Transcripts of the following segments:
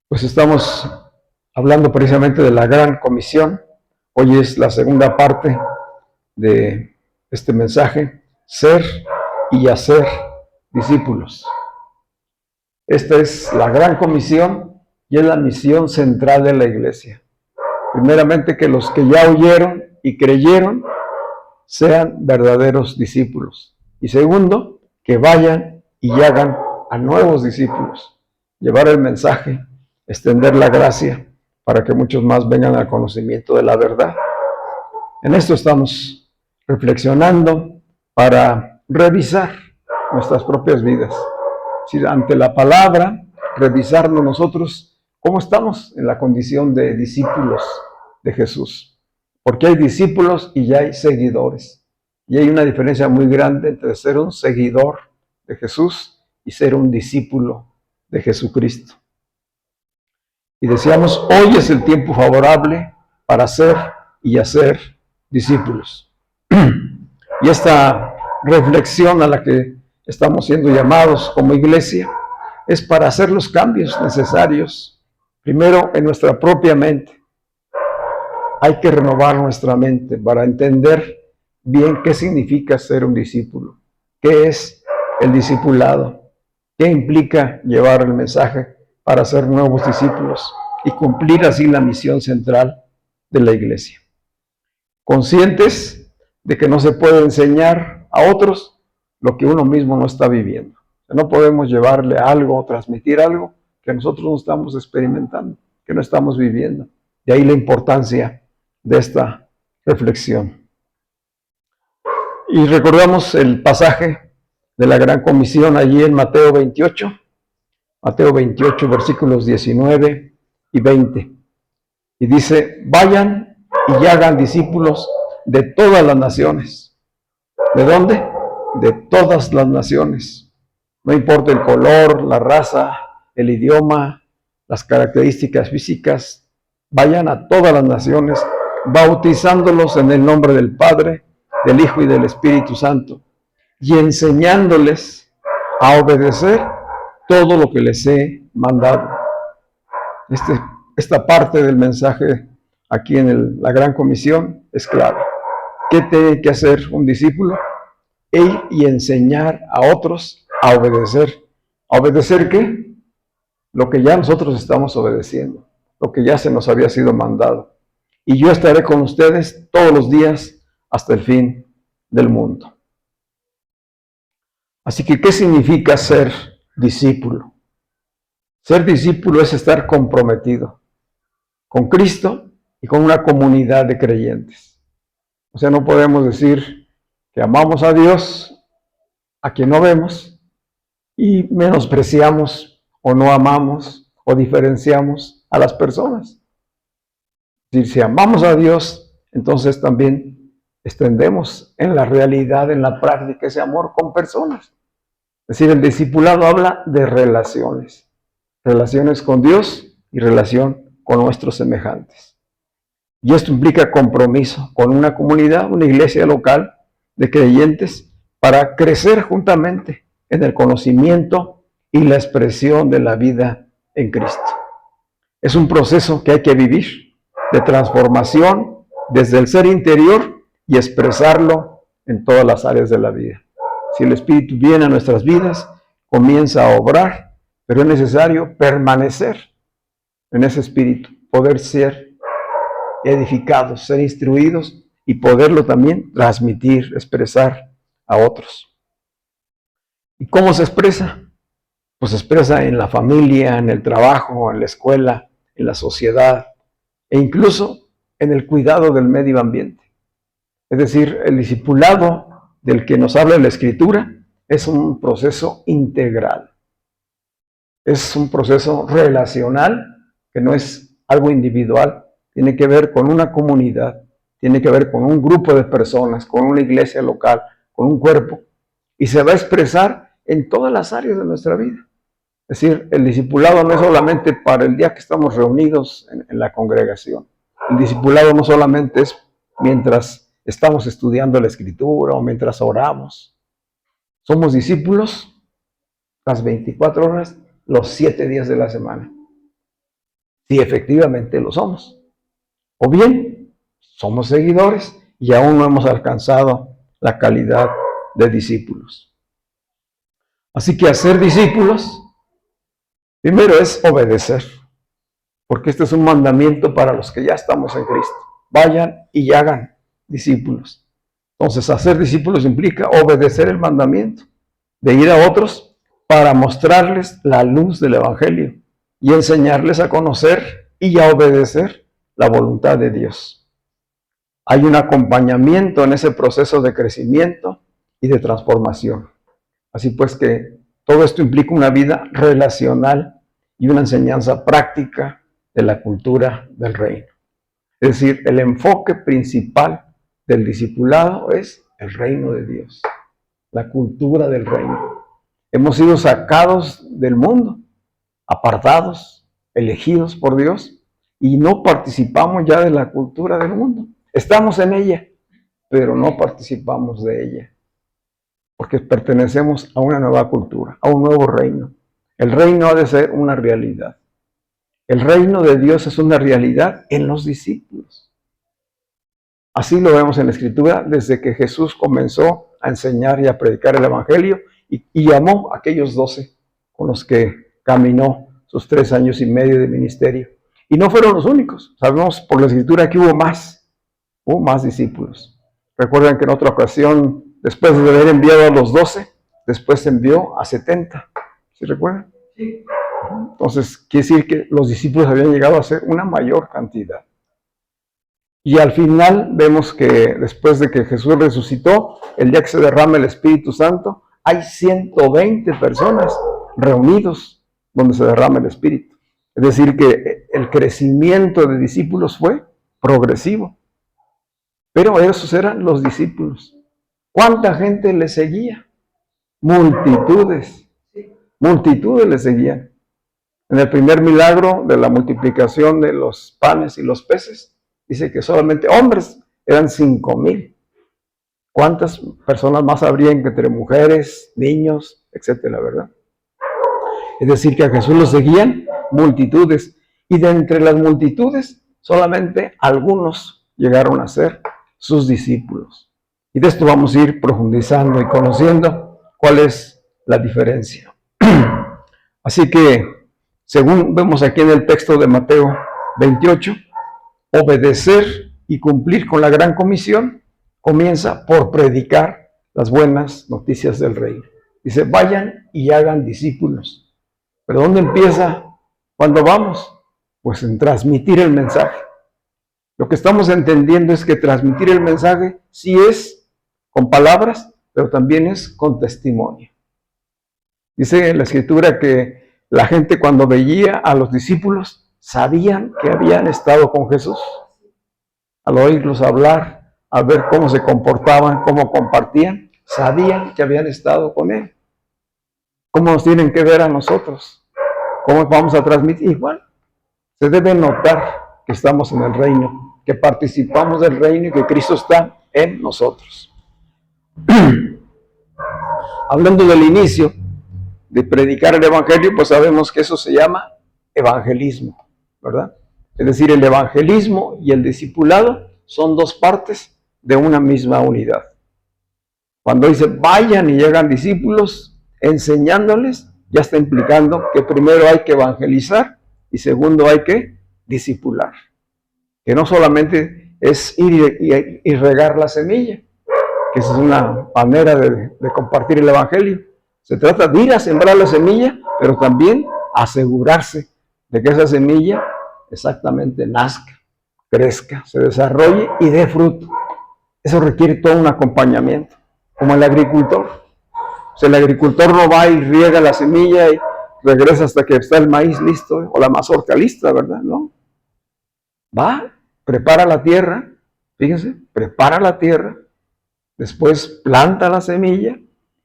Pues estamos hablando precisamente de la Gran Comisión. Hoy es la segunda parte de este mensaje, ser y hacer discípulos. Esta es la Gran Comisión y es la misión central de la iglesia. Primeramente, que los que ya oyeron y creyeron sean verdaderos discípulos. Y segundo, que vayan y hagan a nuevos discípulos. Llevar el mensaje, extender la gracia para que muchos más vengan al conocimiento de la verdad. En esto estamos reflexionando para revisar nuestras propias vidas. Si ante la palabra, revisarnos nosotros cómo estamos en la condición de discípulos de Jesús. Porque hay discípulos y ya hay seguidores. Y hay una diferencia muy grande entre ser un seguidor de Jesús y ser un discípulo de Jesucristo. Y decíamos, hoy es el tiempo favorable para ser y hacer discípulos. Y esta reflexión a la que estamos siendo llamados como iglesia es para hacer los cambios necesarios, primero en nuestra propia mente. Hay que renovar nuestra mente para entender bien qué significa ser un discípulo, qué es el discipulado, qué implica llevar el mensaje para ser nuevos discípulos y cumplir así la misión central de la iglesia. Conscientes de que no se puede enseñar a otros lo que uno mismo no está viviendo. No podemos llevarle algo o transmitir algo que nosotros no estamos experimentando, que no estamos viviendo. De ahí la importancia de esta reflexión. Y recordamos el pasaje de la Gran Comisión allí en Mateo 28, versículos 19 y 20. Y dice, vayan y hagan discípulos de todas las naciones. ¿De dónde? De todas las naciones. No importa el color, la raza, el idioma, las características físicas. Vayan a todas las naciones, bautizándolos en el nombre del Padre, del Hijo y del Espíritu Santo, y enseñándoles a obedecer todo lo que les he mandado. Esta parte del mensaje aquí en la Gran Comisión es clave. ¿Qué tiene que hacer un discípulo? Ir y enseñar a otros a obedecer. ¿A obedecer qué? Lo que ya nosotros estamos obedeciendo, lo que ya se nos había sido mandado. Y yo estaré con ustedes todos los días hasta el fin del mundo. Así que, ¿qué significa ser discípulo? Ser discípulo es estar comprometido con Cristo y con una comunidad de creyentes. O sea, no podemos decir que amamos a Dios, a quien no vemos, y menospreciamos o no amamos o diferenciamos a las personas. Es decir, si amamos a Dios, entonces también extendemos en la realidad, en la práctica, ese amor con personas. Es decir, el discipulado habla de relaciones. Relaciones con Dios y relación con nuestros semejantes. Y esto implica compromiso con una comunidad, una iglesia local de creyentes para crecer juntamente en el conocimiento y la expresión de la vida en Cristo. Es un proceso que hay que vivir, de transformación desde el ser interior y expresarlo en todas las áreas de la vida. Si el Espíritu viene a nuestras vidas, comienza a obrar, pero es necesario permanecer en ese Espíritu, poder ser edificados, ser instruidos y poderlo también transmitir, expresar a otros. ¿Y cómo se expresa? Pues se expresa en la familia, en el trabajo, en la escuela, en la sociedad e incluso en el cuidado del medio ambiente. Es decir, el discipulado del que nos habla la Escritura es un proceso integral. Es un proceso relacional que no es algo individual. Tiene que ver con una comunidad, tiene que ver con un grupo de personas, con una iglesia local, con un cuerpo y se va a expresar en todas las áreas de nuestra vida. Es decir, el discipulado no es solamente para el día que estamos reunidos en la congregación. El discipulado no solamente es mientras estamos estudiando la Escritura o mientras oramos. Somos discípulos las 24 horas, los 7 días de la semana. Si efectivamente lo somos. O bien, somos seguidores y aún no hemos alcanzado la calidad de discípulos. Así que hacer discípulos, primero es obedecer, porque este es un mandamiento para los que ya estamos en Cristo. Vayan y hagan discípulos. Entonces, hacer discípulos implica obedecer el mandamiento de ir a otros para mostrarles la luz del Evangelio y enseñarles a conocer y a obedecer la voluntad de Dios. Hay un acompañamiento en ese proceso de crecimiento y de transformación. Así pues que todo esto implica una vida relacional y una enseñanza práctica de la cultura del reino. Es decir, el enfoque principal del discipulado es el reino de Dios, la cultura del reino. Hemos sido sacados del mundo, apartados, elegidos por Dios, y no participamos ya de la cultura del mundo. Estamos en ella, pero no participamos de ella, porque pertenecemos a una nueva cultura, a un nuevo reino. El reino ha de ser una realidad. El reino de Dios es una realidad en los discípulos. Así lo vemos en la Escritura desde que Jesús comenzó a enseñar y a predicar el Evangelio y llamó a aquellos 12 con los que caminó sus 3 años y medio de ministerio. Y no fueron los únicos. Sabemos por la Escritura que hubo más discípulos. Recuerdan que en otra ocasión, después de haber enviado a los 12, después envió a 70. ¿Sí recuerdan? Sí. Entonces, quiere decir que los discípulos habían llegado a ser una mayor cantidad. Y al final vemos que después de que Jesús resucitó, el día que se derrama el Espíritu Santo, hay 120 personas reunidos donde se derrama el Espíritu. Es decir, que el crecimiento de discípulos fue progresivo. Pero esos eran los discípulos. ¿Cuánta gente le seguía? Multitudes. Multitudes le seguían. En el primer milagro de la multiplicación de los panes y los peces, dice que solamente hombres eran 5,000. ¿Cuántas personas más habrían que entre mujeres, niños, etcétera, verdad? Es decir, que a Jesús lo seguían multitudes. Y de entre las multitudes, solamente algunos llegaron a ser sus discípulos. Y de esto vamos a ir profundizando y conociendo cuál es la diferencia. Así que, según vemos aquí en el texto de Mateo 28, obedecer y cumplir con la gran comisión comienza por predicar las buenas noticias del reino. Dice, vayan y hagan discípulos. ¿Pero dónde empieza? ¿Cuándo vamos? Pues en transmitir el mensaje. Lo que estamos entendiendo es que transmitir el mensaje sí es con palabras, pero también es con testimonio. Dice en la Escritura que la gente cuando veía a los discípulos sabían que habían estado con Jesús. Al oírlos hablar, al ver cómo se comportaban, cómo compartían, sabían que habían estado con Él. ¿Cómo nos tienen que ver a nosotros? ¿Cómo vamos a transmitir? Igual, se debe notar que estamos en el reino, que participamos del reino y que Cristo está en nosotros. Hablando del inicio de predicar el Evangelio, pues sabemos que eso se llama evangelismo, ¿verdad? Es decir, el evangelismo y el discipulado son dos partes de una misma unidad. Cuando dice vayan y hagan discípulos, enseñándoles, ya está implicando que primero hay que evangelizar y segundo hay que discipular. Que no solamente es ir y regar la semilla, que esa es una manera de compartir el Evangelio. Se trata de ir a sembrar la semilla, pero también asegurarse de que esa semilla exactamente nazca, crezca, se desarrolle y dé fruto. Eso requiere todo un acompañamiento, como el agricultor. O sea, el agricultor no va y riega la semilla y regresa hasta que está el maíz listo o la mazorca lista, ¿verdad? No. Va, prepara la tierra, fíjense, prepara la tierra, después planta la semilla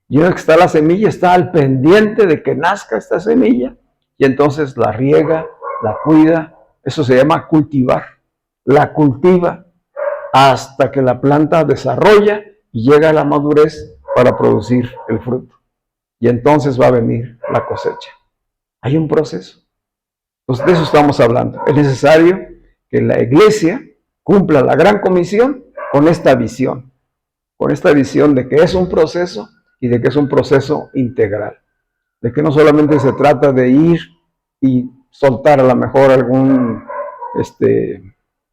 Y una vez que está la semilla, está al pendiente de que nazca esta semilla, y entonces la riega, la cuida. Eso se llama cultivar. La cultiva hasta que la planta desarrolla y llega a la madurez para producir el fruto. Y entonces va a venir la cosecha. Hay un proceso. Entonces de eso estamos hablando. Es necesario que la iglesia cumpla la gran comisión con esta visión de que es un proceso y de que es un proceso integral. De que no solamente se trata de ir y soltar a lo mejor algún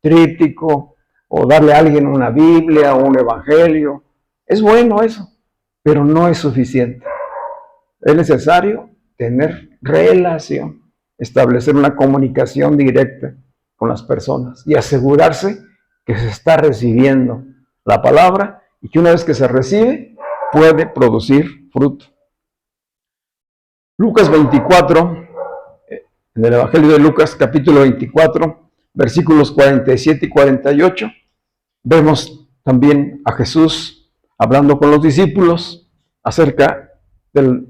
tríptico o darle a alguien una Biblia o un evangelio. Es bueno eso, pero no es suficiente. Es necesario tener relación, establecer una comunicación directa con las personas y asegurarse que se está recibiendo la palabra y que una vez que se recibe puede producir fruto. Lucas 24, en el Evangelio de Lucas capítulo 24, versículos 47 y 48, vemos también a Jesús hablando con los discípulos acerca de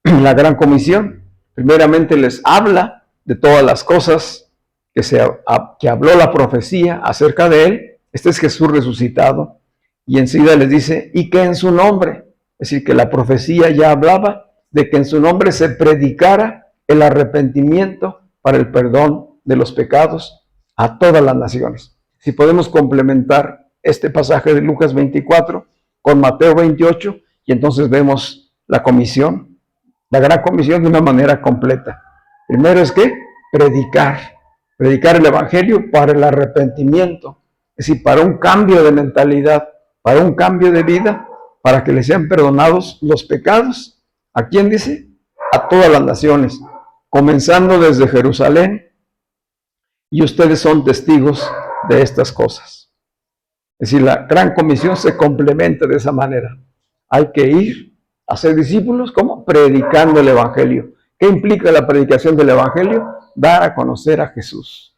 la gran comisión. Primeramente les habla de todas las cosas que habló la profecía acerca de él. Este es Jesús resucitado. Y enseguida les dice, y que en su nombre, es decir, que la profecía ya hablaba de que en su nombre se predicara el arrepentimiento para el perdón de los pecados a todas las naciones. Si podemos complementar este pasaje de Lucas 24 con Mateo 28, y entonces vemos la comisión, la gran comisión de una manera completa. Primero es que predicar el evangelio para el arrepentimiento, es decir, para un cambio de mentalidad, para un cambio de vida, para que les sean perdonados los pecados. ¿A quién dice? A todas las naciones, comenzando desde Jerusalén, y ustedes son testigos de estas cosas. Es decir, la gran comisión se complementa de esa manera. Hay que ir a ser discípulos, ¿cómo? Predicando el evangelio. ¿Qué implica la predicación del evangelio? Dar a conocer a Jesús.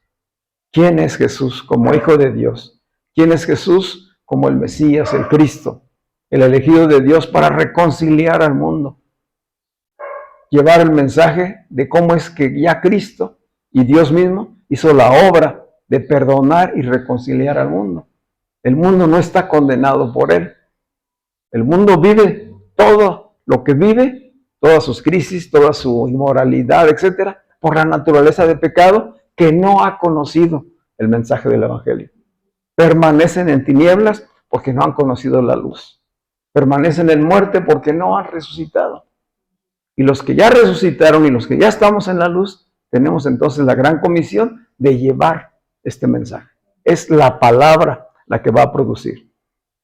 ¿Quién es Jesús como Hijo de Dios? ¿Quién es Jesús como el Mesías, el Cristo, el elegido de Dios para reconciliar al mundo? Llevar el mensaje de cómo es que ya Cristo y Dios mismo hizo la obra de perdonar y reconciliar al mundo. El mundo no está condenado por él. El mundo vive todo lo que vive, todas sus crisis, toda su inmoralidad, etcétera, por la naturaleza de pecado que no ha conocido el mensaje del evangelio. Permanecen en tinieblas porque no han conocido la luz. Permanecen en muerte porque no han resucitado. Y los que ya resucitaron y los que ya estamos en la luz, tenemos entonces la gran comisión de llevar este mensaje. Es la palabra la que va a producir.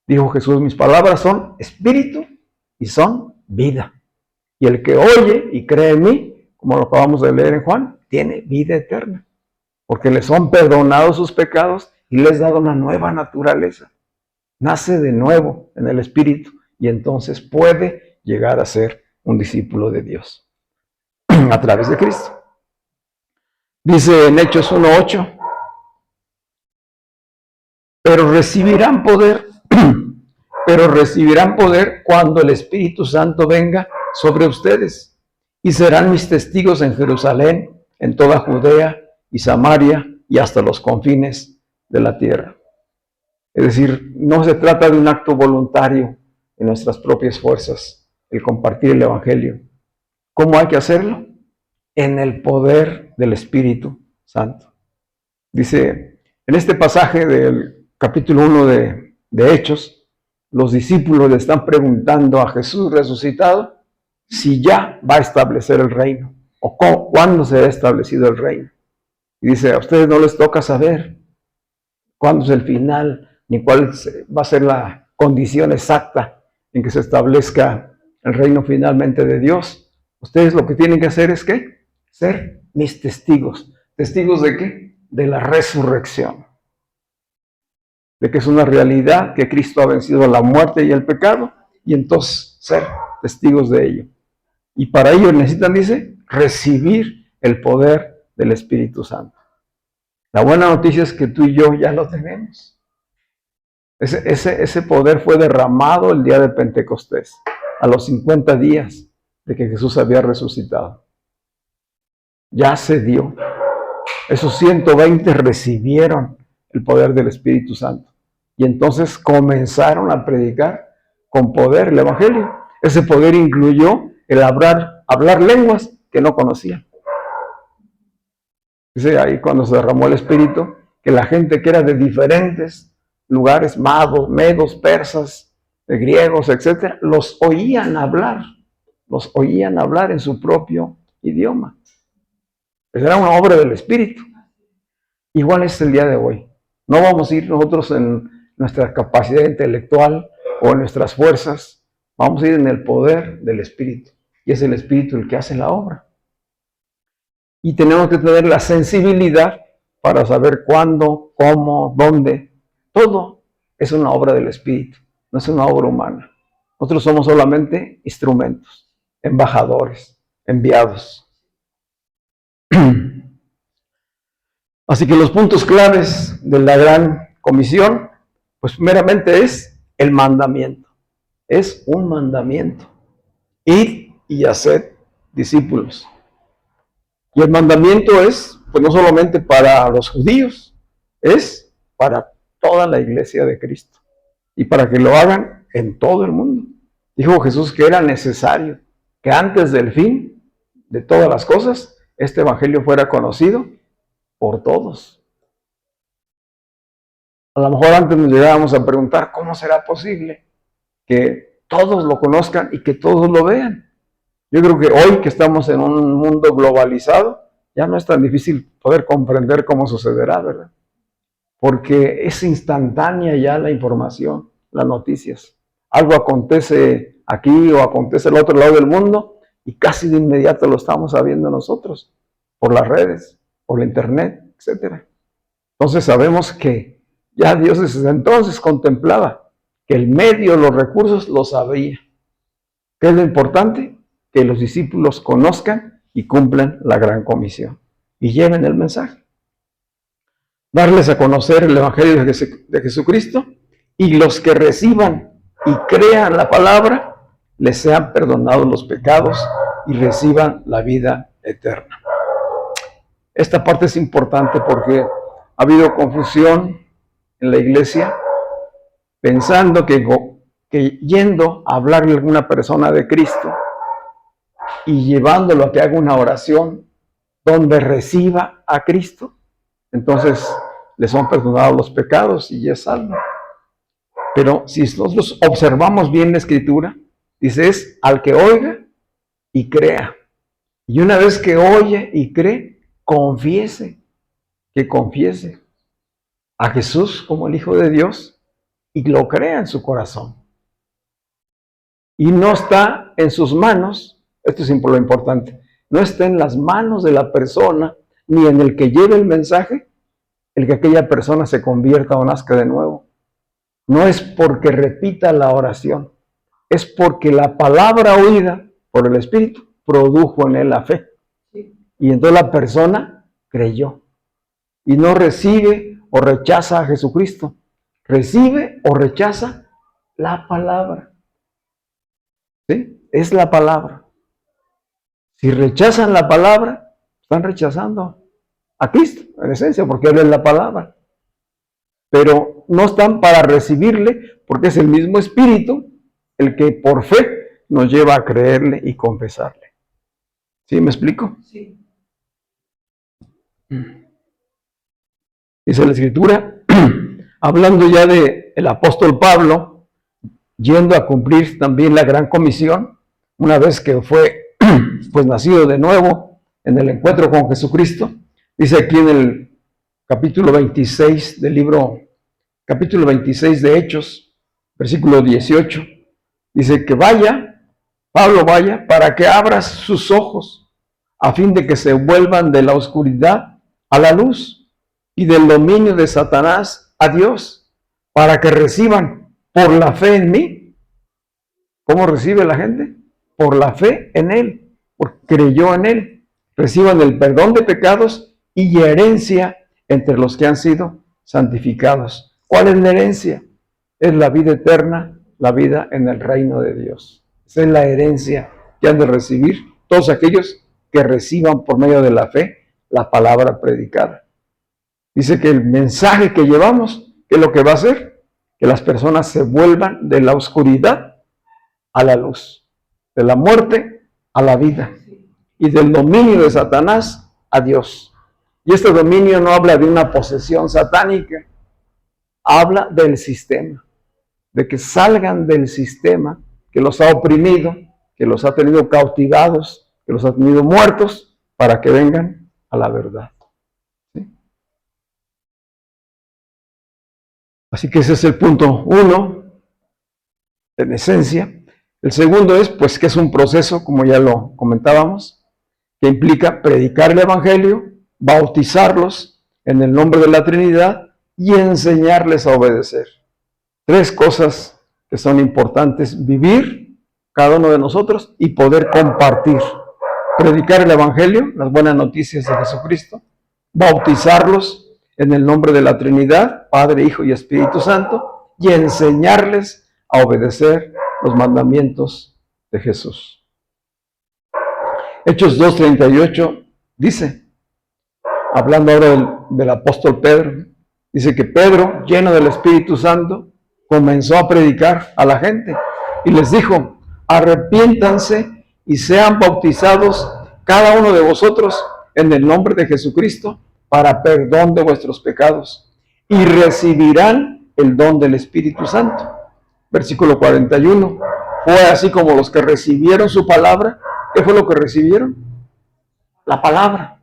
Dijo Jesús, mis palabras son espíritu y son vida. Y el que oye y cree en mí, como lo acabamos de leer en Juan, tiene vida eterna. Porque le son perdonados sus pecados y les dado una nueva naturaleza. Nace de nuevo en el espíritu y entonces puede llegar a ser un discípulo de Dios a través de Cristo. Dice en Hechos 1:8, pero recibirán poder cuando el Espíritu Santo venga sobre ustedes y serán mis testigos en Jerusalén, en toda Judea y Samaria y hasta los confines de la tierra. Es decir, no se trata de un acto voluntario en nuestras propias fuerzas, el compartir el evangelio. ¿Cómo hay que hacerlo? En el poder del Espíritu Santo. Dice, en este pasaje del capítulo 1 de Hechos, los discípulos le están preguntando a Jesús resucitado si ya va a establecer el reino o cuándo se ha establecido el reino. Y dice, a ustedes no les toca saber cuándo es el final, ni cuál va a ser la condición exacta en que se establezca el reino finalmente de Dios. Ustedes lo que tienen que hacer es ¿qué? Ser mis testigos. ¿Testigos de qué? De la resurrección. De que es una realidad, que Cristo ha vencido la muerte y el pecado, y entonces ser testigos de ello. Y para ello necesitan, dice, recibir el poder del Espíritu Santo. La buena noticia es que tú y yo ya lo tenemos. Ese poder fue derramado el día de Pentecostés. a los 50 días de que Jesús había resucitado. Ya se dio. Esos 120 recibieron el poder del Espíritu Santo. Y entonces comenzaron a predicar con poder el Evangelio. Ese poder incluyó el hablar lenguas que no conocían. Dice ahí cuando se derramó el Espíritu, que la gente que era de diferentes lugares, magos, medos, persas, griegos, etc., los oían hablar en su propio idioma. Pues era una obra del Espíritu. Igual es el día de hoy. No vamos a ir nosotros en nuestra capacidad intelectual o en nuestras fuerzas. Vamos a ir en el poder del Espíritu. Y es el Espíritu el que hace la obra. Y tenemos que tener la sensibilidad para saber cuándo, cómo, dónde. Todo es una obra del Espíritu, no es una obra humana. Nosotros somos solamente instrumentos, embajadores, enviados. Así que los puntos claves de la gran comisión, pues meramente es el mandamiento. Es un mandamiento. Id y haced discípulos. Y el mandamiento es, pues no solamente para los judíos, es para toda la iglesia de Cristo. Y para que lo hagan en todo el mundo. Dijo Jesús que era necesario que antes del fin de todas las cosas, este evangelio fuera conocido por todos. A lo mejor antes nos llegábamos a preguntar, ¿cómo será posible que todos lo conozcan y que todos lo vean? Yo creo que hoy que estamos en un mundo globalizado, ya no es tan difícil poder comprender cómo sucederá, ¿verdad? Porque es instantánea ya la información, las noticias. Algo acontece aquí o acontece al otro lado del mundo y casi de inmediato lo estamos sabiendo nosotros, por las redes, por la internet, etc. Entonces sabemos que ya Dios desde entonces contemplaba que el medio, los recursos, lo sabía. ¿Qué es lo importante? Que los discípulos conozcan y cumplan la gran comisión y lleven el mensaje. Darles a conocer el Evangelio de Jesucristo, y los que reciban y crean la palabra, les sean perdonados los pecados y reciban la vida eterna. Esta parte es importante porque ha habido confusión en la iglesia pensando que yendo a hablarle a alguna persona de Cristo y llevándolo a que haga una oración donde reciba a Cristo, entonces le son perdonados los pecados y es salvo. Pero si nosotros observamos bien la Escritura, dice es al que oiga y crea. Y una vez que oye y cree, confiese a Jesús como el Hijo de Dios y lo crea en su corazón. Y no está en sus manos, esto es lo importante, no está en las manos de la persona ni en el que lleve el mensaje el que aquella persona se convierta o nazca de nuevo. No es porque repita la oración, es porque la palabra oída por el Espíritu produjo en él la fe. Y entonces la persona creyó. Y no recibe o rechaza a Jesucristo, recibe o rechaza la palabra. ¿Sí? Es la palabra. Si rechazan la palabra, están rechazando a Cristo, en esencia, porque Él es la palabra. Pero no están para recibirle, porque es el mismo Espíritu el que por fe nos lleva a creerle y confesarle. ¿Sí me explico? Sí. Dice la Escritura, hablando ya del apóstol Pablo, yendo a cumplir también la gran comisión, una vez que fue pues nacido de nuevo en el encuentro con Jesucristo, dice aquí en el capítulo 26 del libro, capítulo 26 de Hechos, versículo 18, dice que Pablo vaya para que abra sus ojos a fin de que se vuelvan de la oscuridad a la luz y del dominio de Satanás a Dios, para que reciban por la fe en mí. ¿Cómo recibe la gente? Por la fe en Él, porque creyó en Él. Reciban el perdón de pecados y herencia entre los que han sido santificados. ¿Cuál es la herencia? Es la vida eterna, la vida en el reino de Dios. Esa es la herencia que han de recibir todos aquellos que reciban por medio de la fe la palabra predicada. Dice que el mensaje que llevamos, ¿qué es lo que va a hacer? Que las personas se vuelvan de la oscuridad a la luz, de la muerte a la vida y del dominio de Satanás a Dios. Y este dominio no habla de una posesión satánica, habla del sistema, de que salgan del sistema que los ha oprimido, que los ha tenido cautivados, que los ha tenido muertos, para que vengan a la verdad. ¿Sí? Así que ese es el punto 1, en esencia. El segundo es, pues, que es un proceso, como ya lo comentábamos, que implica predicar el Evangelio, bautizarlos en el nombre de la Trinidad y enseñarles a obedecer. 3 cosas que son importantes vivir cada uno de nosotros y poder compartir. Predicar el Evangelio, las buenas noticias de Jesucristo, bautizarlos en el nombre de la Trinidad, Padre, Hijo y Espíritu Santo, y enseñarles a obedecer los mandamientos de Jesús. Hechos 2:38 dice, hablando ahora del apóstol Pedro, dice que Pedro, lleno del Espíritu Santo, comenzó a predicar a la gente y les dijo, arrepiéntanse y sean bautizados cada uno de vosotros en el nombre de Jesucristo para perdón de vuestros pecados y recibirán el don del Espíritu Santo. Versículo 41. Fue así como los que recibieron su palabra. ¿Qué fue lo que recibieron? La palabra.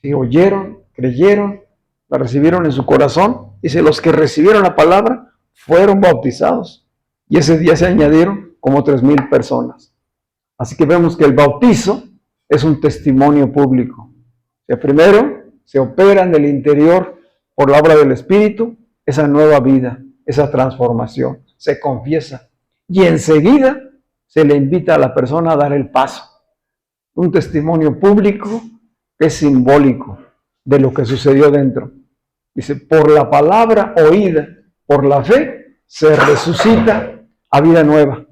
Si oyeron, creyeron, la recibieron en su corazón. Dice, los que recibieron la palabra fueron bautizados. Y ese día se añadieron como 3,000 personas. Así que vemos que el bautizo es un testimonio público. O sea, primero se opera en el interior por la obra del Espíritu esa nueva vida, esa transformación. Se confiesa. Y enseguida se le invita a la persona a dar el paso. Un testimonio público que es simbólico de lo que sucedió dentro. Dice, por la palabra oída, por la fe, se resucita a vida nueva.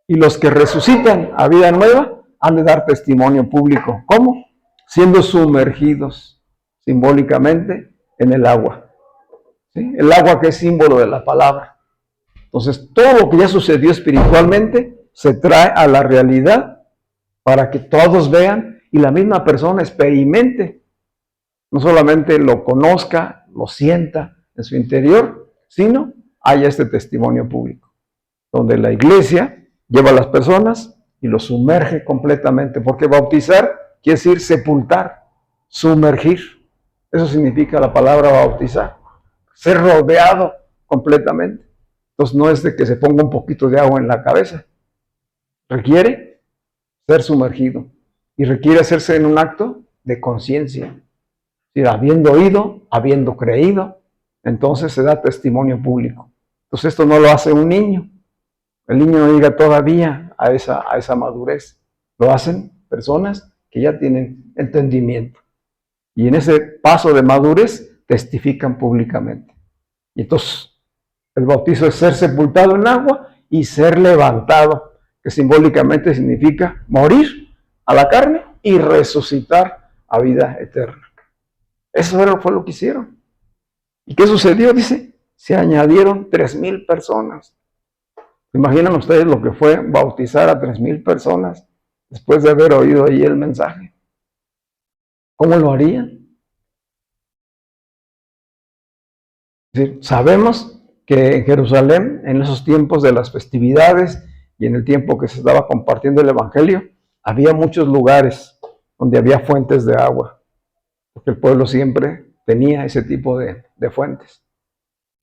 Y los que resucitan a vida nueva han de dar testimonio público. ¿Cómo? Siendo sumergidos simbólicamente en el agua. ¿Sí? El agua que es símbolo de la palabra. Entonces, todo lo que ya sucedió espiritualmente se trae a la realidad para que todos vean y la misma persona experimente. No solamente lo conozca, lo sienta en su interior, sino haya este testimonio público, donde la iglesia lleva a las personas y los sumerge completamente, porque bautizar quiere decir sepultar, sumergir. Eso significa la palabra bautizar, ser rodeado completamente. Entonces no es de que se ponga un poquito de agua en la cabeza, requiere ser sumergido y requiere hacerse en un acto de conciencia. Habiendo oído, habiendo creído, entonces se da testimonio público. Entonces esto no lo hace un niño. El niño no llega todavía a esa madurez. Lo hacen personas que ya tienen entendimiento. Y en ese paso de madurez testifican públicamente. Y entonces el bautizo es ser sepultado en agua y ser levantado, que simbólicamente significa morir a la carne y resucitar a vida eterna. Eso fue lo que hicieron. ¿Y qué sucedió? Dice, se añadieron 3,000 personas. ¿Se imaginan ustedes lo que fue bautizar a 3,000 personas después de haber oído ahí el mensaje? ¿Cómo lo harían? Es decir, sabemos que en Jerusalén, en esos tiempos de las festividades y en el tiempo que se estaba compartiendo el Evangelio, había muchos lugares donde había fuentes de agua, porque el pueblo siempre tenía ese tipo de fuentes.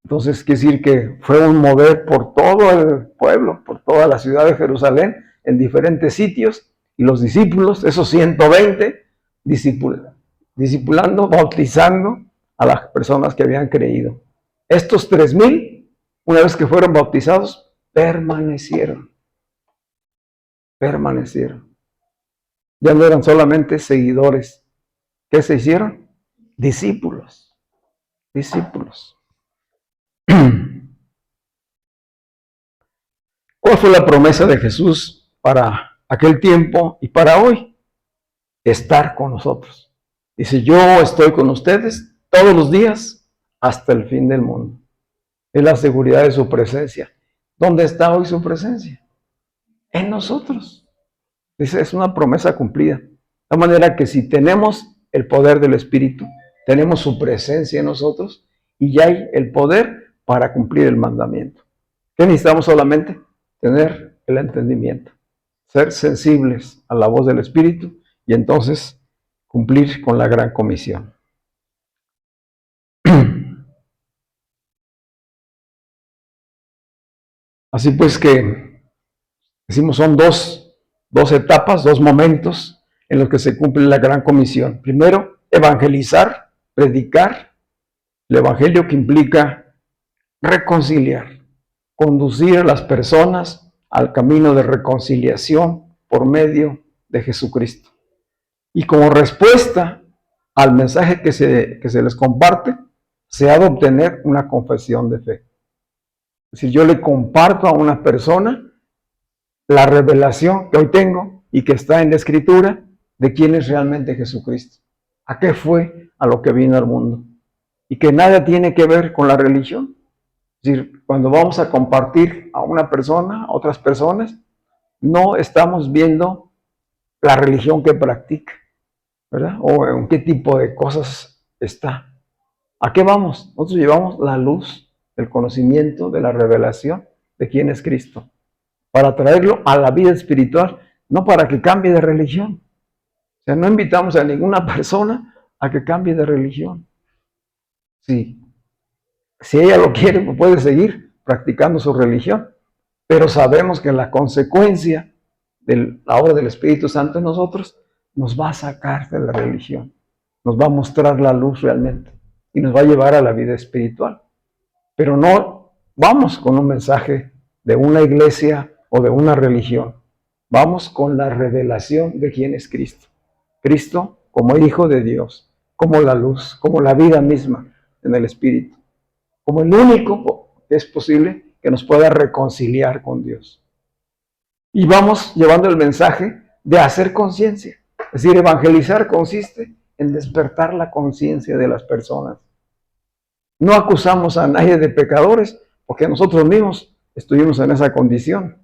Entonces, quiere decir que fue un mover por todo el pueblo, por toda la ciudad de Jerusalén, en diferentes sitios, y los discípulos, esos 120, discipulando, bautizando a las personas que habían creído. Estos 3,000, una vez que fueron bautizados, permanecieron. Ya no eran solamente seguidores. ¿Qué se hicieron? Discípulos. ¿Cuál fue la promesa de Jesús para aquel tiempo y para hoy? Estar con nosotros. Dice, yo estoy con ustedes todos los días hasta el fin del mundo. Es la seguridad de su presencia. ¿Dónde está hoy su presencia? En nosotros. Dice, es una promesa cumplida. De manera que si tenemos el poder del Espíritu, tenemos su presencia en nosotros y ya hay el poder para cumplir el mandamiento. ¿Qué necesitamos solamente? Tener el entendimiento, ser sensibles a la voz del Espíritu y entonces cumplir con la gran comisión. Así pues que decimos son dos etapas, dos momentos en los que se cumple la gran comisión. Primero, evangelizar, predicar el evangelio, que implica reconciliar, conducir a las personas al camino de reconciliación por medio de Jesucristo. Y como respuesta al mensaje que se les comparte, se ha de obtener una confesión de fe. Es decir, yo le comparto a una persona la revelación que hoy tengo y que está en la Escritura de quién es realmente Jesucristo, a qué fue, a lo que vino al mundo, y que nada tiene que ver con la religión. Es decir, cuando vamos a compartir a una persona, a otras personas, no estamos viendo la religión que practica, ¿verdad? O en qué tipo de cosas está. ¿A qué vamos? Nosotros llevamos la luz, el conocimiento de la revelación de quién es Cristo, para traerlo a la vida espiritual, no para que cambie de religión. O sea, no invitamos a ninguna persona a que cambie de religión. Sí. Si ella lo quiere, pues puede seguir practicando su religión, pero sabemos que la consecuencia de la obra del Espíritu Santo en nosotros nos va a sacar de la religión, nos va a mostrar la luz realmente y nos va a llevar a la vida espiritual. Pero no vamos con un mensaje de una iglesia o de una religión, vamos con la revelación de quién es Cristo. Cristo como Hijo de Dios, como la luz, como la vida misma en el Espíritu, como el único que es posible que nos pueda reconciliar con Dios. Y vamos llevando el mensaje de hacer conciencia. Es decir, evangelizar consiste en despertar la conciencia de las personas. No acusamos a nadie de pecadores porque nosotros mismos estuvimos en esa condición.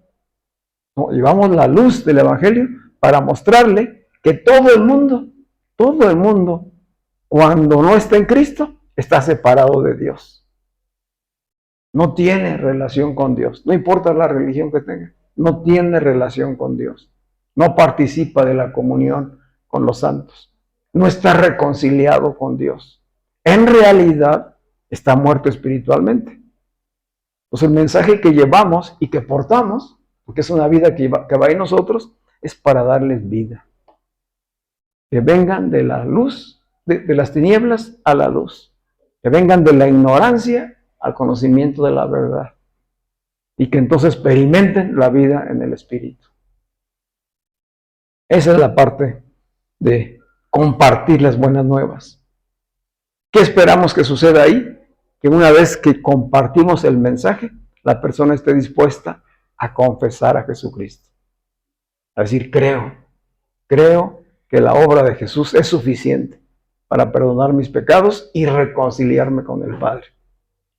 No, llevamos la luz del Evangelio para mostrarle que todo el mundo, cuando no está en Cristo, está separado de Dios. No tiene relación con Dios. No importa la religión que tenga. No tiene relación con Dios. No participa de la comunión con los santos. No está reconciliado con Dios. En realidad, está muerto espiritualmente. Pues el mensaje que llevamos y que portamos, porque es una vida que va en nosotros, es para darles vida. Que vengan de la luz, de las tinieblas a la luz. Que vengan de la ignorancia al conocimiento de la verdad. Y que entonces experimenten la vida en el Espíritu. Esa es la parte de compartir las buenas nuevas. ¿Qué esperamos que suceda ahí? Que una vez que compartimos el mensaje, la persona esté dispuesta a confesar a Jesucristo. A decir, creo que la obra de Jesús es suficiente para perdonar mis pecados y reconciliarme con el Padre.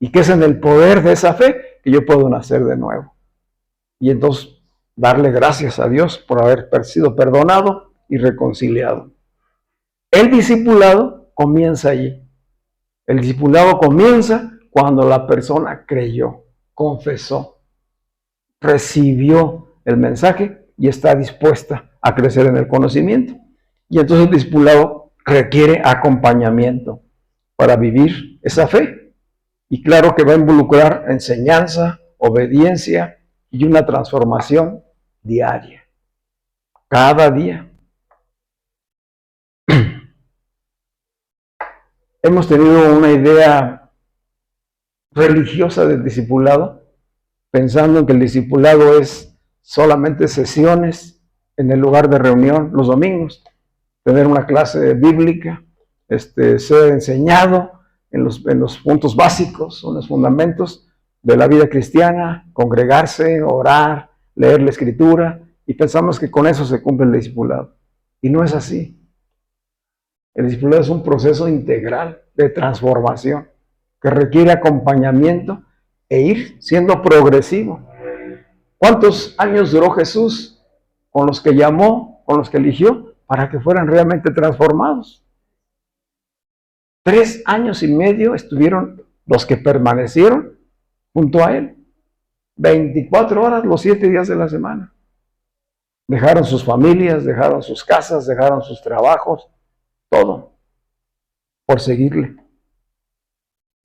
Y que es en el poder de esa fe que yo puedo nacer de nuevo. Y entonces darle gracias a Dios por haber sido perdonado y reconciliado. El discipulado comienza allí. El discipulado comienza cuando la persona creyó, confesó, recibió el mensaje y está dispuesta a crecer en el conocimiento. Y entonces el discipulado requiere acompañamiento para vivir esa fe. Y claro que va a involucrar enseñanza, obediencia y una transformación diaria, cada día. Hemos tenido una idea religiosa del discipulado, pensando en que el discipulado es solamente sesiones en el lugar de reunión los domingos, tener una clase bíblica, ser enseñado en los puntos básicos, en los fundamentos de la vida cristiana, congregarse, orar, leer la Escritura y pensamos que con eso se cumple el discipulado. Y no es así. El discipulado es un proceso integral de transformación que requiere acompañamiento e ir siendo progresivo. ¿Cuántos años duró Jesús con los que llamó, con los que eligió, para que fueran realmente transformados? 3 años y medio estuvieron los que permanecieron junto a él. 24 horas los 7 días de la semana. Dejaron sus familias, dejaron sus casas, dejaron sus trabajos, todo, por seguirle.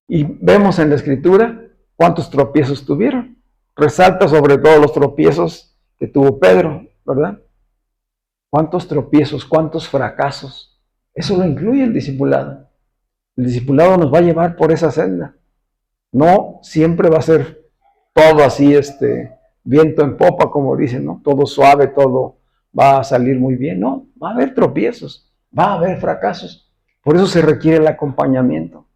Y vemos en la Escritura cuántos tropiezos tuvieron. Resalta sobre todo los tropiezos que tuvo Pedro, ¿verdad? ¿Cuántos tropiezos, cuántos fracasos? Eso lo incluye el discipulado. El discipulado nos va a llevar por esa senda. No siempre va a ser todo así, viento en popa, como dicen, ¿no? Todo suave, todo va a salir muy bien. No, va a haber tropiezos, va a haber fracasos. Por eso se requiere el acompañamiento,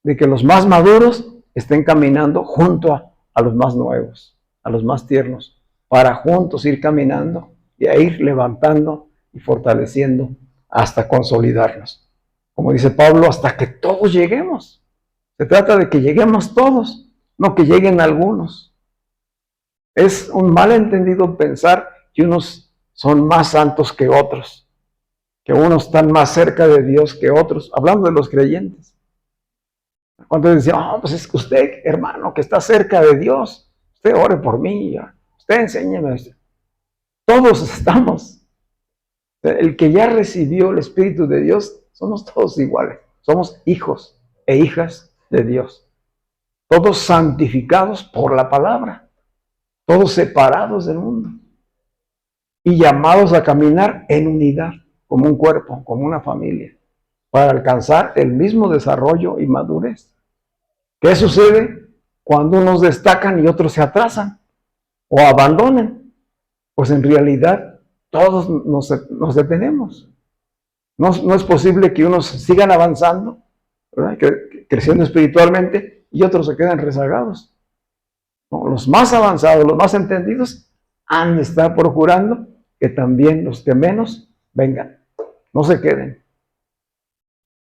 de que los más maduros estén caminando junto a los más nuevos, a los más tiernos, para juntos ir caminando y a ir levantando y fortaleciendo hasta consolidarnos. Como dice Pablo, hasta que todos lleguemos. Se trata de que lleguemos todos, no que lleguen algunos. Es un malentendido pensar que unos son más santos que otros, que unos están más cerca de Dios que otros, hablando de los creyentes. Cuando decían, pues es que usted, hermano, que está cerca de Dios, usted ore por mí, usted enséñeme. Todos estamos. El que ya recibió el Espíritu de Dios, somos todos iguales. Somos hijos e hijas de Dios. Todos santificados por la palabra. Todos separados del mundo. Y llamados a caminar en unidad, como un cuerpo, como una familia, para alcanzar el mismo desarrollo y madurez. ¿Qué sucede cuando unos destacan y otros se atrasan o abandonan? Pues en realidad todos nos detenemos. No es posible que unos sigan avanzando, ¿verdad? Creciendo espiritualmente, y otros se queden rezagados. No, los más avanzados, los más entendidos, han de estar procurando que también los que menos vengan, no se queden.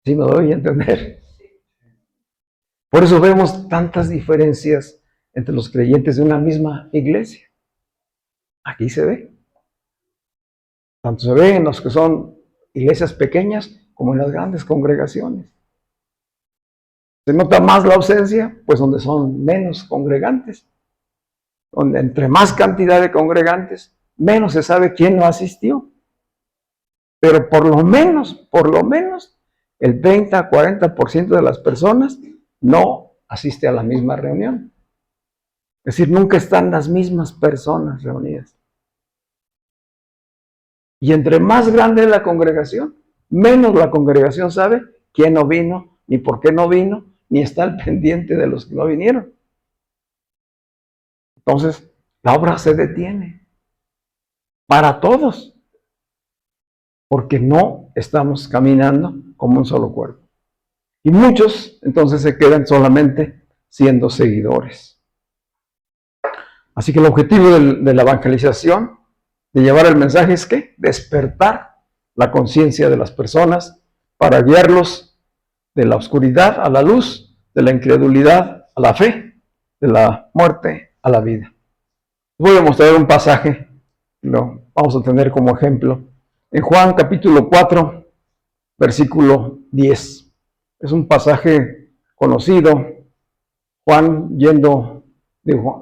¿Sí me doy a entender? Por eso vemos tantas diferencias entre los creyentes de una misma iglesia. Aquí se ve. Tanto se ve en los que son iglesias pequeñas como en las grandes congregaciones. Se nota más la ausencia, pues donde son menos congregantes. Donde entre más cantidad de congregantes, menos se sabe quién no asistió. Pero por lo menos, el 30-40% de las personas no asiste a la misma reunión. Es decir, nunca están las mismas personas reunidas. Y entre más grande es la congregación, menos la congregación sabe quién no vino, ni por qué no vino, ni está al pendiente de los que no vinieron. Entonces, la obra se detiene para todos, porque no estamos caminando como un solo cuerpo. Y muchos entonces se quedan solamente siendo seguidores. Así que el objetivo de la evangelización, de llevar el mensaje, es ¿qué? Despertar la conciencia de las personas para guiarlos de la oscuridad a la luz, de la incredulidad a la fe, de la muerte a la vida. Voy a mostrar un pasaje, lo vamos a tener como ejemplo, en Juan capítulo 4, versículo 10. Es un pasaje conocido.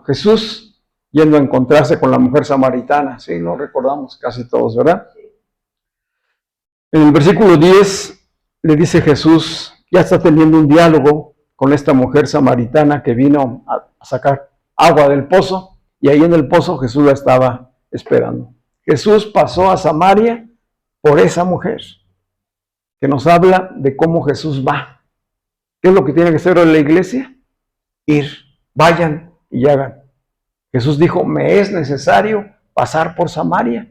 Jesús yendo a encontrarse con la mujer samaritana. Sí, lo recordamos casi todos, ¿verdad? En el versículo 10 le dice Jesús, ya está teniendo un diálogo con esta mujer samaritana que vino a sacar agua del pozo, y ahí en el pozo Jesús la estaba esperando. Jesús pasó a Samaria por esa mujer, que nos habla de cómo Jesús va. ¿Qué es lo que tiene que hacer en la iglesia? Ir, vayan y hagan. Jesús dijo, me es necesario pasar por Samaria.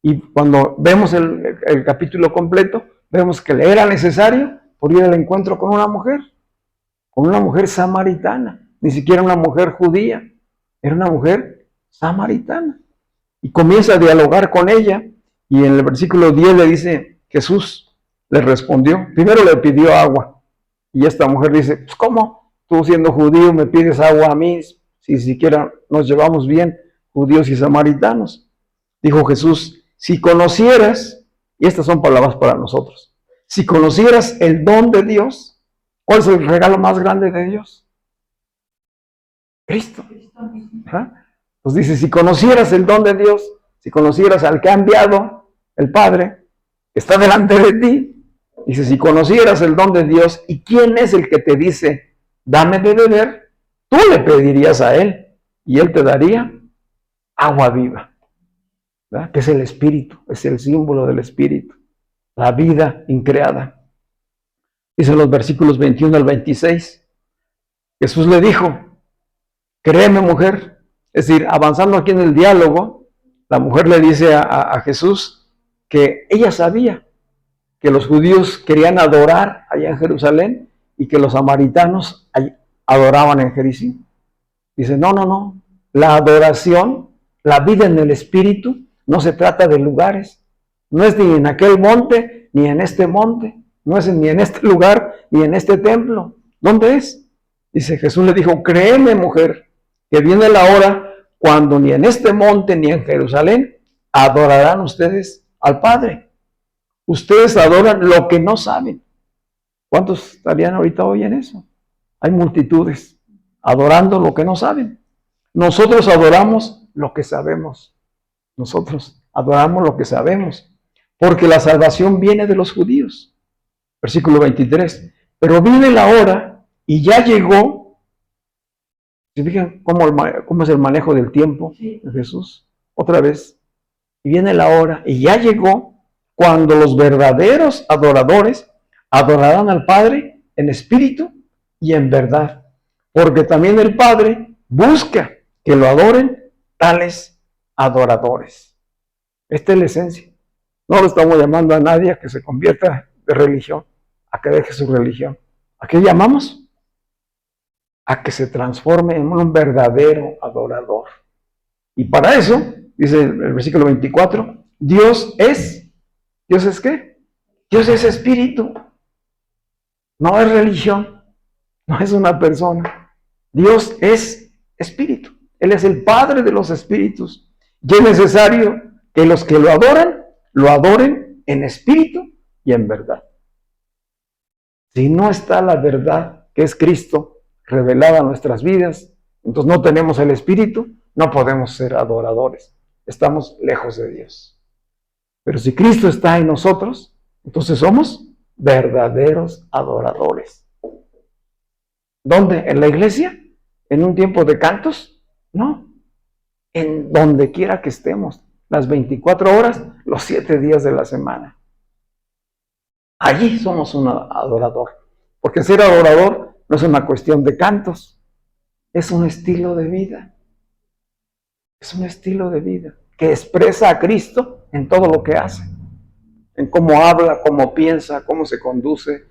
Y cuando vemos el capítulo completo, vemos que le era necesario por ir al encuentro con una mujer samaritana, ni siquiera una mujer judía, era una mujer samaritana. Y comienza a dialogar con ella. Y en el versículo 10 le dice, Jesús le respondió, primero le pidió agua. Y esta mujer dice, pues ¿cómo? Tú siendo judío me pides agua a mí, si siquiera nos llevamos bien, judíos y samaritanos. Dijo Jesús, si conocieras, y estas son palabras para nosotros, si conocieras el don de Dios, ¿cuál es el regalo más grande de Dios? Cristo. ¿Ah? Pues dice, si conocieras el don de Dios, si conocieras al que ha enviado, el Padre, que está delante de ti, dice, si conocieras el don de Dios, ¿y quién es el que te dice, dame de beber? Tú le pedirías a Él, y Él te daría agua viva, ¿verdad? Que es el Espíritu, es el símbolo del Espíritu, la vida increada. Dice en los versículos 21 al 26, Jesús le dijo, créeme mujer, es decir, avanzando aquí en el diálogo, la mujer le dice a Jesús que ella sabía que los judíos querían adorar allá en Jerusalén y que los samaritanos adoraban en Jericín. Dice, no, la adoración, la vida en el Espíritu, no se trata de lugares, no es ni en aquel monte, ni en este monte, no es ni en este lugar, ni en este templo. ¿Dónde es? Dice, Jesús le dijo, créeme mujer, que viene la hora cuando ni en este monte ni en Jerusalén adorarán ustedes al Padre. Ustedes adoran lo que no saben. ¿Cuántos estarían ahorita hoy en eso? Hay multitudes adorando lo que no saben. Nosotros adoramos lo que sabemos. Nosotros adoramos lo que sabemos. Porque la salvación viene de los judíos. Versículo 23. Pero viene la hora y ya llegó. ¿Se fijan cómo es el manejo del tiempo de Jesús? Otra vez. Y viene la hora, y ya llegó, cuando los verdaderos adoradores adorarán al Padre en espíritu y en verdad. Porque también el Padre busca que lo adoren tales adoradores. Esta es la esencia. No le estamos llamando a nadie a que se convierta de religión, a que deje su religión. ¿A qué llamamos? A que se transforme en un verdadero adorador. Y para eso, dice el versículo 24, ¿Dios es qué? Dios es espíritu, no es religión, no es una persona. Dios es espíritu, Él es el Padre de los espíritus. Y es necesario que los que lo adoren en espíritu y en verdad. Si no está la verdad, que es Cristo, revelada en nuestras vidas, entonces no tenemos el Espíritu, no podemos ser adoradores, estamos lejos de Dios. Pero si Cristo está en nosotros, entonces somos verdaderos adoradores. ¿Dónde? ¿En la iglesia? ¿En un tiempo de cantos? No, en donde quiera que estemos, las 24 horas, los 7 días de la semana. Allí somos un adorador, porque ser adorador no es una cuestión de cantos, es un estilo de vida. Es un estilo de vida que expresa a Cristo en todo lo que hace, en cómo habla, cómo piensa, cómo se conduce.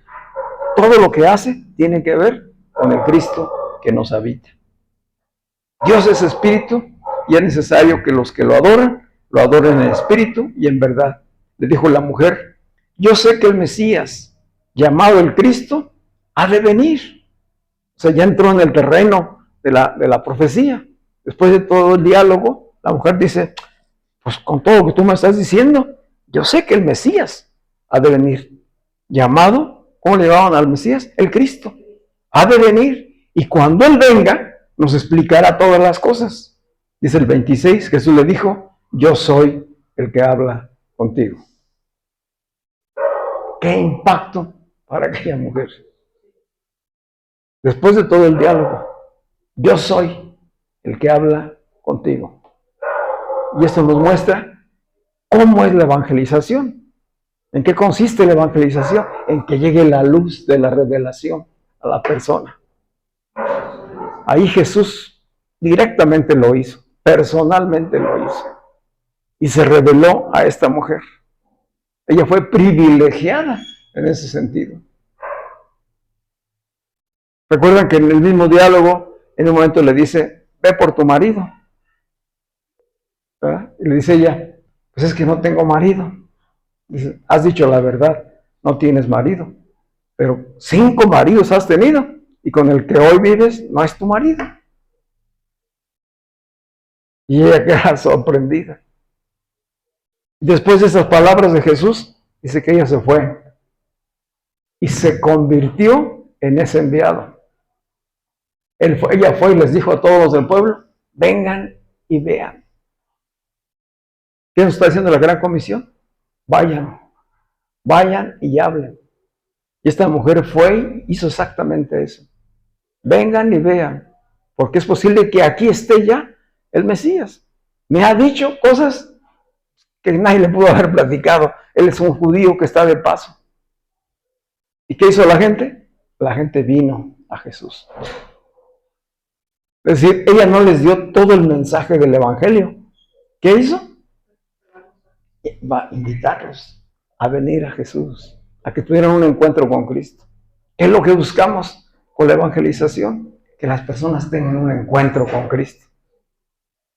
Todo lo que hace tiene que ver con el Cristo que nos habita. Dios es espíritu y es necesario que los que lo adoren en espíritu y en verdad. Le dijo la mujer, yo sé que el Mesías, llamado el Cristo, ha de venir. O sea, ya entró en el terreno de la profecía. Después de todo el diálogo, la mujer dice, pues con todo lo que tú me estás diciendo, yo sé que el Mesías ha de venir. Llamado, ¿cómo le llamaban al Mesías? El Cristo. Ha de venir. Y cuando Él venga, nos explicará todas las cosas. Dice el 26, Jesús le dijo, yo soy el que habla contigo. ¿Qué impacto para aquella mujer? Después de todo el diálogo, yo soy el que habla contigo. Y esto nos muestra cómo es la evangelización. ¿En qué consiste la evangelización? En que llegue la luz de la revelación a la persona. Ahí Jesús directamente lo hizo, personalmente lo hizo. Y se reveló a esta mujer. Ella fue privilegiada en ese sentido. Recuerdan que en el mismo diálogo, en un momento le dice, ve por tu marido. ¿verdad? Y le dice ella, pues es que no tengo marido. Dice, has dicho la verdad, no tienes marido, pero 5 maridos has tenido y con el que hoy vives no es tu marido. Y ella queda sorprendida. Después de esas palabras de Jesús, dice que ella se fue y se convirtió en ese enviado. Ella fue y les dijo a todos los del pueblo, vengan y vean. ¿Qué nos está diciendo la gran comisión? Vayan y hablen. Y esta mujer fue y hizo exactamente eso. Vengan y vean, porque es posible que aquí esté ya el Mesías. Me ha dicho cosas que nadie le pudo haber platicado. Él es un judío que está de paso. ¿Y qué hizo la gente? La gente vino a Jesús. Es decir, ella no les dio todo el mensaje del Evangelio. ¿Qué hizo? Va a invitarlos a venir a Jesús, a que tuvieran un encuentro con Cristo. ¿Qué es lo que buscamos con la evangelización? Que las personas tengan un encuentro con Cristo.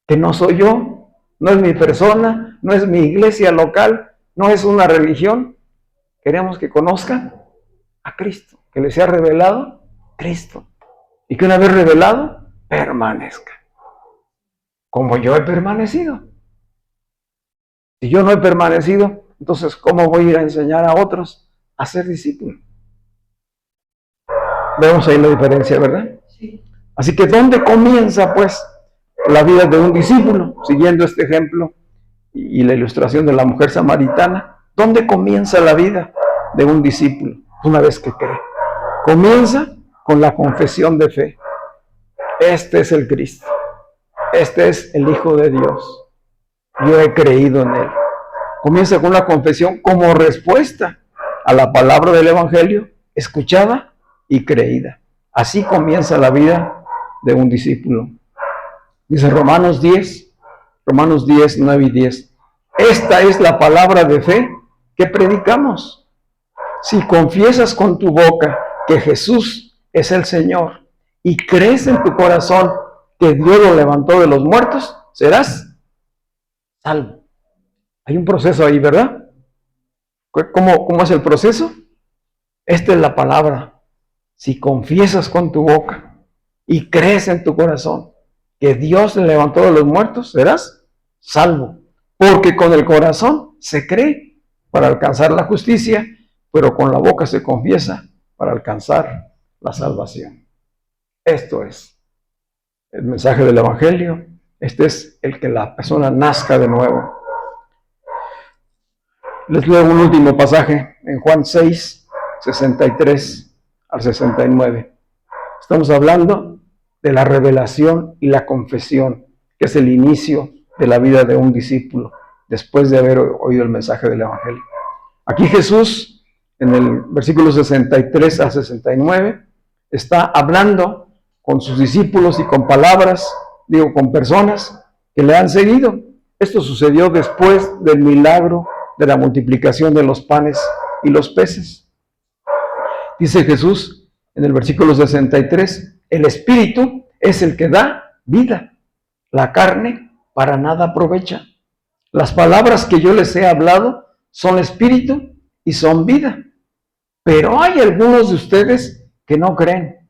Que no soy yo, no es mi persona, no es mi iglesia local, no es una religión. Queremos que conozcan a Cristo, que les sea revelado Cristo. Y que una vez revelado, permanezca. Como yo he permanecido. Si yo no he permanecido, entonces ¿cómo voy a ir a enseñar a otros a ser discípulos? Vemos ahí la diferencia, ¿verdad? Sí. Así que ¿dónde comienza pues la vida de un discípulo? Siguiendo este ejemplo y la ilustración de la mujer samaritana, ¿dónde comienza la vida de un discípulo? Una vez que cree. Comienza con la confesión de fe. Este es el Cristo. Este es el Hijo de Dios. Yo he creído en Él. Comienza con una confesión como respuesta a la palabra del Evangelio, escuchada y creída. Así comienza la vida de un discípulo. Dice Romanos 10, 9 y 10. Esta es la palabra de fe que predicamos. Si confiesas con tu boca que Jesús es el Señor y crees en tu corazón que Dios lo levantó de los muertos, serás salvo. Hay un proceso ahí, ¿verdad? ¿Cómo es el proceso? Esta es la palabra. Si confiesas con tu boca y crees en tu corazón que Dios le levantó de los muertos, serás salvo. Porque con el corazón se cree para alcanzar la justicia, pero con la boca se confiesa para alcanzar la salvación. Esto es el mensaje del Evangelio. Este es el que la persona nazca de nuevo. Les leo un último pasaje en Juan 6, 63 al 69. Estamos hablando de la revelación y la confesión, que es el inicio de la vida de un discípulo, después de haber oído el mensaje del Evangelio. Aquí Jesús, en el versículo 63 al 69, está hablando con sus discípulos y con palabras, con personas que le han seguido. Esto sucedió después del milagro de la multiplicación de los panes y los peces. Dice Jesús en el versículo 63, el Espíritu es el que da vida, la carne para nada aprovecha. Las palabras que yo les he hablado son espíritu y son vida. Pero hay algunos de ustedes que no creen.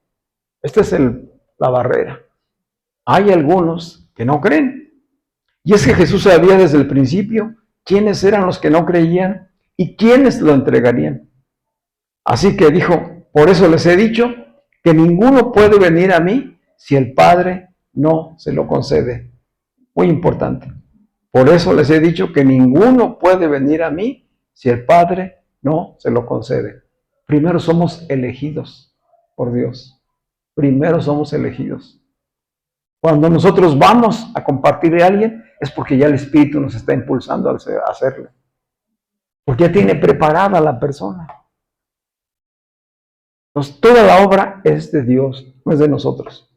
Esta es la barrera. Hay algunos que no creen. Y es que Jesús sabía desde el principio quiénes eran los que no creían y quiénes lo entregarían. Así que dijo, por eso les he dicho que ninguno puede venir a mí si el Padre no se lo concede. Muy importante. Por eso les he dicho que ninguno puede venir a mí si el Padre no se lo concede. Primero somos elegidos por Dios. Primero somos elegidos. Cuando nosotros vamos a compartirle a alguien, es porque ya el Espíritu nos está impulsando a hacerlo. Porque ya tiene preparada la persona. Entonces, toda la obra es de Dios, no es de nosotros.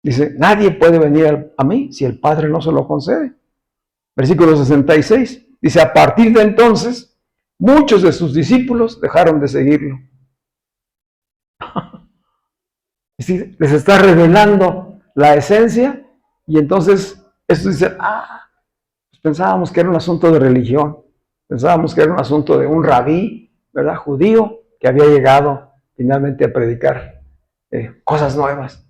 Dice, nadie puede venir a mí si el Padre no se lo concede. Versículo 66. Dice, a partir de entonces, muchos de sus discípulos dejaron de seguirlo. Es decir, les está revelando la esencia y entonces estos dicen, pensábamos que era un asunto de religión, pensábamos que era un asunto de un rabí, ¿verdad? Judío, que había llegado finalmente a predicar cosas nuevas.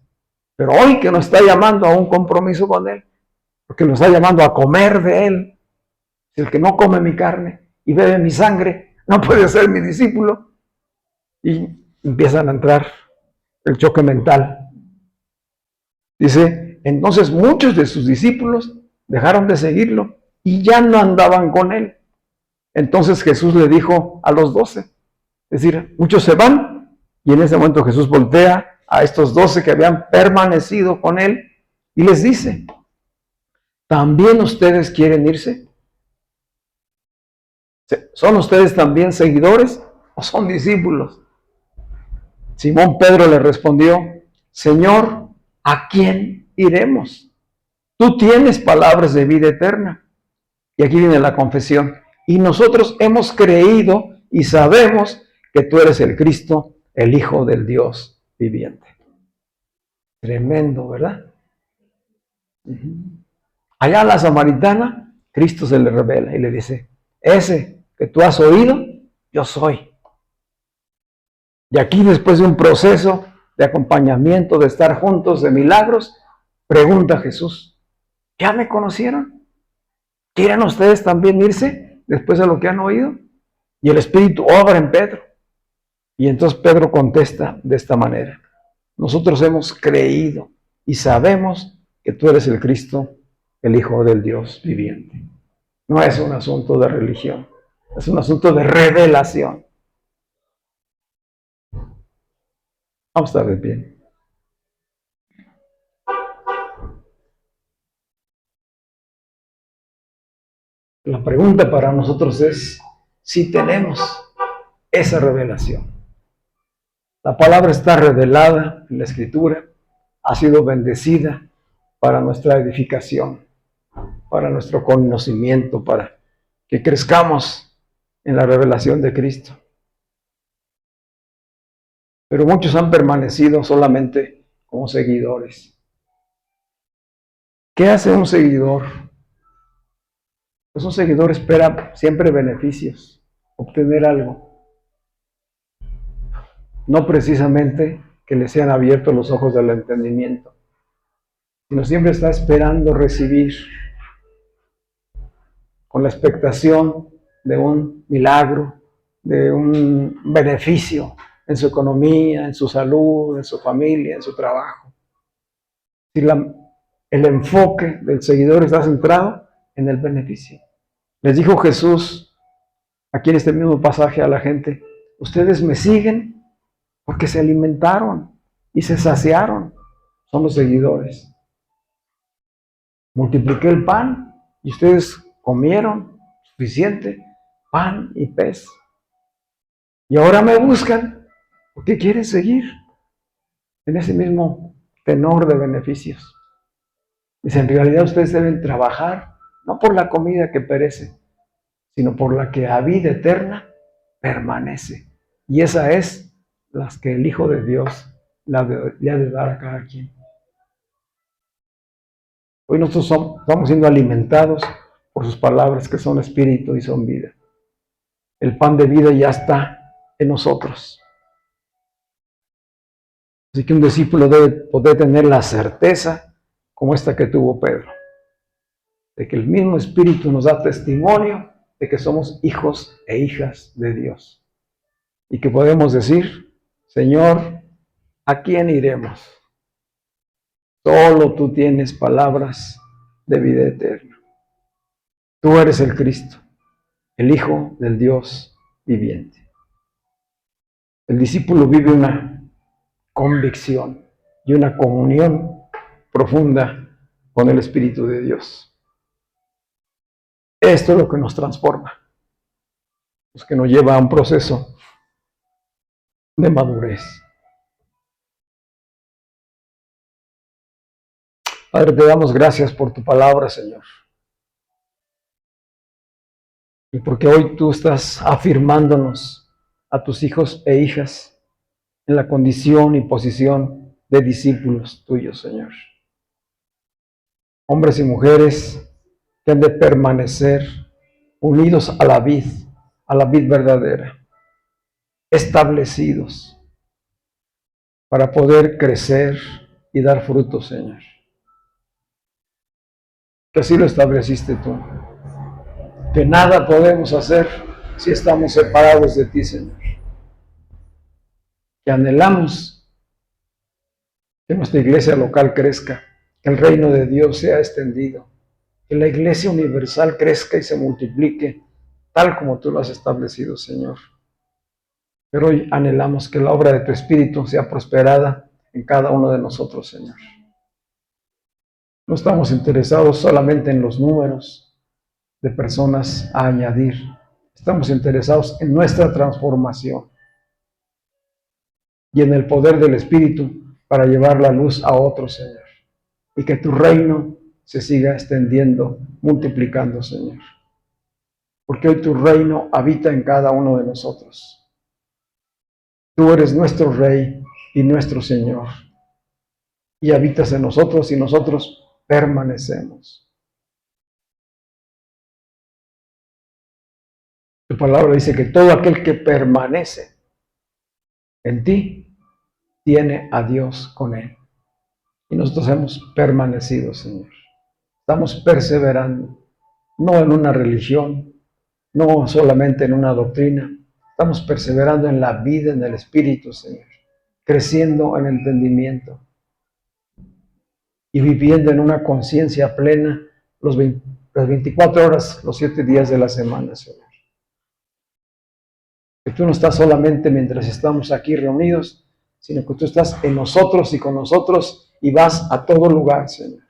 Pero hoy que nos está llamando a un compromiso con Él, porque nos está llamando a comer de Él, si el que no come mi carne y bebe mi sangre, no puede ser mi discípulo. Y empiezan a entrar el choque mental. Dice, entonces muchos de sus discípulos dejaron de seguirlo y ya no andaban con Él. Entonces Jesús le dijo a los 12, es decir, muchos se van, y en ese momento Jesús voltea a estos 12 que habían permanecido con Él y les dice, ¿también ustedes quieren irse? ¿Son ustedes también seguidores o son discípulos? Simón Pedro le respondió, Señor, ¿a quién iremos? Tú tienes palabras de vida eterna. Y aquí viene la confesión. Y nosotros hemos creído y sabemos que tú eres el Cristo, el Hijo del Dios viviente. Tremendo, ¿verdad? Allá a la samaritana, Cristo se le revela y le dice, ese que tú has oído, yo soy. Y aquí, después de un proceso de acompañamiento, de estar juntos, de milagros, pregunta Jesús, ¿ya me conocieron? ¿Quieren ustedes también irse después de lo que han oído? Y el Espíritu obra en Pedro. Y entonces Pedro contesta de esta manera, nosotros hemos creído y sabemos que tú eres el Cristo, el Hijo del Dios viviente. No es un asunto de religión, es un asunto de revelación. Vamos a estar de pie. La pregunta para nosotros es si tenemos esa revelación. La palabra está revelada en la Escritura, ha sido bendecida para nuestra edificación, para nuestro conocimiento, para que crezcamos en la revelación de Cristo. Pero muchos han permanecido solamente como seguidores. ¿Qué hace un seguidor? Pues un seguidor espera siempre beneficios, obtener algo. No precisamente que le sean abiertos los ojos del entendimiento, sino siempre está esperando recibir con la expectación de un milagro, de un beneficio en su economía, en su salud, en su familia, en su trabajo. Si el enfoque del seguidor está centrado en el beneficio. Les dijo Jesús, aquí en este mismo pasaje a la gente, ustedes me siguen porque se alimentaron y se saciaron. Son los seguidores. Multipliqué el pan y ustedes comieron suficiente pan y pez. Y ahora me buscan porque quieren seguir en ese mismo tenor de beneficios. Dice, en realidad ustedes deben trabajar no por la comida que perece, sino por la que a vida eterna permanece. Y esa es la que el Hijo de Dios le ha de dar a cada quien. Hoy nosotros estamos siendo alimentados por sus palabras que son espíritu y son vida. El pan de vida ya está en nosotros. Así que un discípulo debe poder tener la certeza, como esta que tuvo Pedro, de que el mismo Espíritu nos da testimonio de que somos hijos e hijas de Dios. Y que podemos decir, Señor, ¿a quién iremos? Solo tú tienes palabras de vida eterna. Tú eres el Cristo, el Hijo del Dios viviente. El discípulo vive una convicción y una comunión profunda con el Espíritu de Dios. Esto es lo que nos transforma, es que nos lleva a un proceso de madurez. Padre, te damos gracias por tu palabra, Señor. Y porque hoy tú estás afirmándonos a tus hijos e hijas en la condición y posición de discípulos tuyos, Señor. Hombres y mujeres que han de permanecer unidos a la vid verdadera, establecidos para poder crecer y dar frutos, Señor. Que así lo estableciste tú. Que nada podemos hacer si estamos separados de ti, Señor. Que anhelamos que nuestra iglesia local crezca, que el reino de Dios sea extendido, que la iglesia universal crezca y se multiplique tal como tú lo has establecido, Señor. Pero hoy anhelamos que la obra de tu Espíritu sea prosperada en cada uno de nosotros, Señor. No estamos interesados solamente en los números de personas a añadir. Estamos interesados en nuestra transformación y en el poder del Espíritu para llevar la luz a otros, Señor. Y que tu reino se siga extendiendo, multiplicando, Señor. Porque hoy tu reino habita en cada uno de nosotros. Tú eres nuestro Rey y nuestro Señor. Y habitas en nosotros y nosotros permanecemos. Tu palabra dice que todo aquel que permanece en ti tiene a Dios con él. Y nosotros hemos permanecido, Señor. Estamos perseverando, no en una religión, no solamente en una doctrina. Estamos perseverando en la vida, en el Espíritu, Señor. Creciendo en entendimiento y viviendo en una conciencia plena las 24 horas, los 7 días de la semana, Señor. Que tú no estás solamente mientras estamos aquí reunidos, sino que tú estás en nosotros y con nosotros y vas a todo lugar, Señor.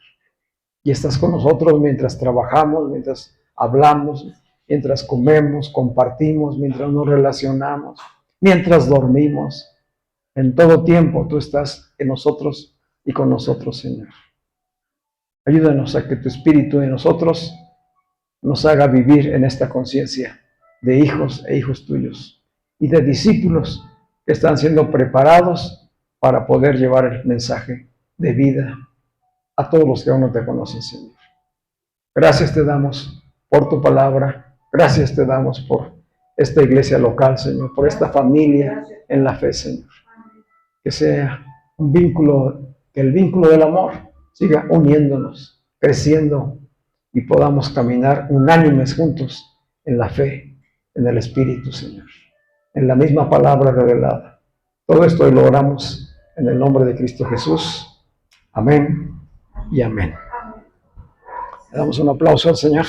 Y estás con nosotros mientras trabajamos, mientras hablamos, mientras comemos, compartimos, mientras nos relacionamos, mientras dormimos. En todo tiempo tú estás en nosotros y con nosotros, Señor. Ayúdanos a que tu Espíritu en nosotros nos haga vivir en esta conciencia de hijos e hijos tuyos y de discípulos que están siendo preparados para poder llevar el mensaje de vida a todos los que aún no te conocen, Señor. Gracias te damos por tu palabra, gracias te damos por esta iglesia local, Señor, por esta familia en la fe, Señor. Que sea un vínculo, que el vínculo del amor siga uniéndonos, creciendo y podamos caminar unánimes juntos en la fe, en el Espíritu, Señor, en la misma palabra revelada. Todo esto lo oramos en el nombre de Cristo Jesús. Amén y amén. Le damos un aplauso al Señor.